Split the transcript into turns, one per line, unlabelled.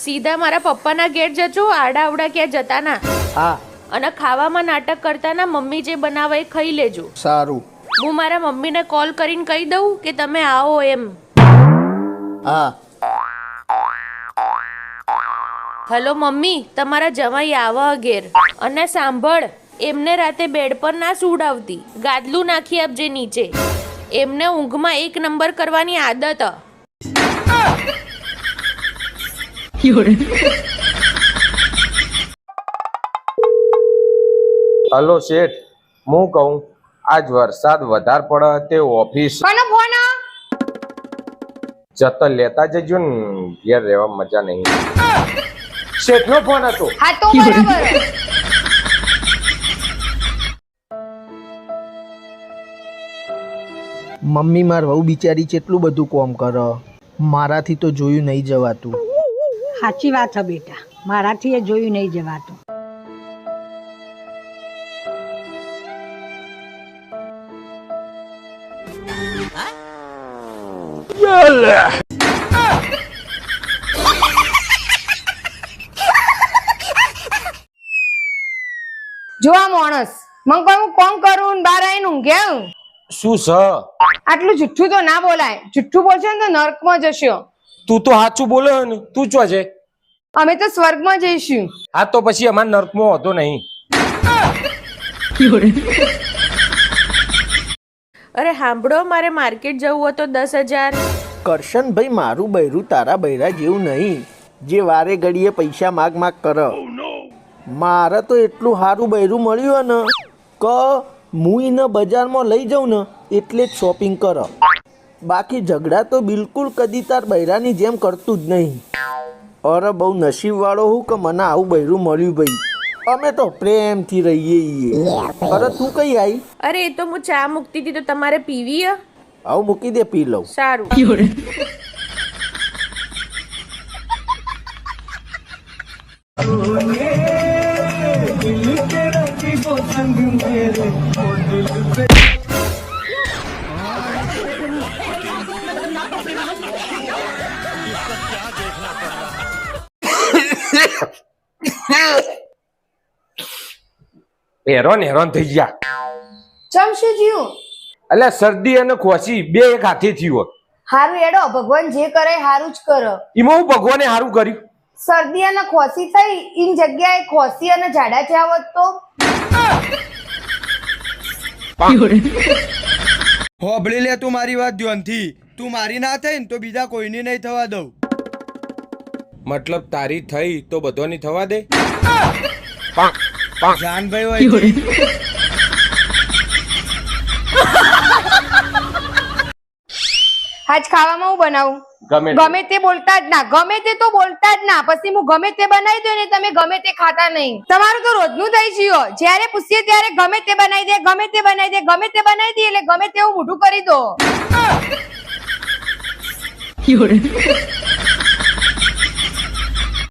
સીધા મારા પપ્પાના ઘેર જજો, આડા અવડા ક્યાં જતા ના.
હા
અને ખાવામાં નાટક કરતા ના, મમ્મી જે બનાવે એ ખાઈ લેજો.
સારું.
હું મારા મમ્મીને કોલ કરીને કહી દઉં કે તમે આવો એમ.
હા.
હલો મમ્મી, તમારા જમાઈ આવા ઘેર. અને સાંભળ, એમને રાતે બેડ પર ના સુવડાવતી, ગાદલું નાખી આપજે નીચે. એમને ઊંઘમાં એક નંબર કરવાની આદત.
હલો શેઠ, હું કહું આજ વરસાદ વધારે પડે તે ઓફિસ
કોનો ફોન?
જતો લેતા જજો ને, ઘેર રહેવા મજા નહીં. શેઠનો ફોન હતો.
હા તો બરાબર.
મમ્મી માર વહુ બિચારી કેટલું બધું કોમ કરે, મારાથી તો જોયું નહીં જવાતું.
સાચી વાત છે બેટા, મારાથી એ જોયું નહીં જવાતું.
જો આ માણસ મને કહું કોમ કરું ને બહાર આવીને ઊંઘે.
શું છે?
આટલું જુઠ્ઠું તો ના બોલાય. જુઠ્ઠું બોલશો ને તો નર્કમાં જશો.
તું તો સાચું બોલે ને. તું ચો છે?
અમે તો સ્વર્ગમાં જઈશું.
હા તો પછી અમાર નર્કમાં હતો નહીં.
અરે સાંભળો, મારે માર્કેટ જવું હતો 10,000.
કરશનભાઈ, મારું બૈરું તારા બૈરા જેવું નહીં, જે વારે ઘડીએ પૈસા માગ માગ કરે. મારે તો એટલું સારું બૈરું મળ્યું ને કે હું એને બજારમાં લઈ જાઉં ને એટલે જ શોપિંગ કરે. બાકી ઝઘડા તો બિલકુલ કદી તાર બૈરાની જેમ કરતું જ નહીં. અરે બહુ નસીબવાળો હું કે મને આવું બૈરું મળ્યું ભાઈ. અમે તો પ્રેમથી રહીએ. અરે તું કઈ આવી?
અરે એ તો હું ચા મૂકતી હતી, તો તમારે પીવી?
આવું મૂકી દે, પી લઉં.
સારું.
હેરાન થઈ ગયા.
ચમશું જીવ.
એટલે શરદી અને ખોસી બે એક હાથે થયું.
હારું એડો, ભગવાન જે કરે હારું જ કરે.
એમાં હું ભગવાને સારું કર્યું.
શરદી અને ખોસી થઈ, ઈન જગ્યાએ ખોસી અને ઝાડા થયા હોત તો.
હોબળી લે તું મારી વાત ધ્યાનથી. તું મારી ના થઈ ને તો બીજા કોઈની નહીં થવા દઉં.
મતલબ તારી થઈ તો બધોની થવા દે.
જાનભાઈ હોય
આજ ખાવામાં હું બનાવું?
ગમે
ગમે તે બોલતા જ ના. ગમે તે તો બોલતા જ ના. પછી હું ગમે તે બનાવી દઉં ને તમે ગમે તે ખાતા નહીં. તમારું તો રોજનું થઈ ગયું. જ્યારે પૂછીએ ત્યારે ગમે તે બનાવી દે, ગમે તે બનાવી દે, ગમે તે બનાવી દે, એટલે ગમે તેવું મોઢું કરી દો.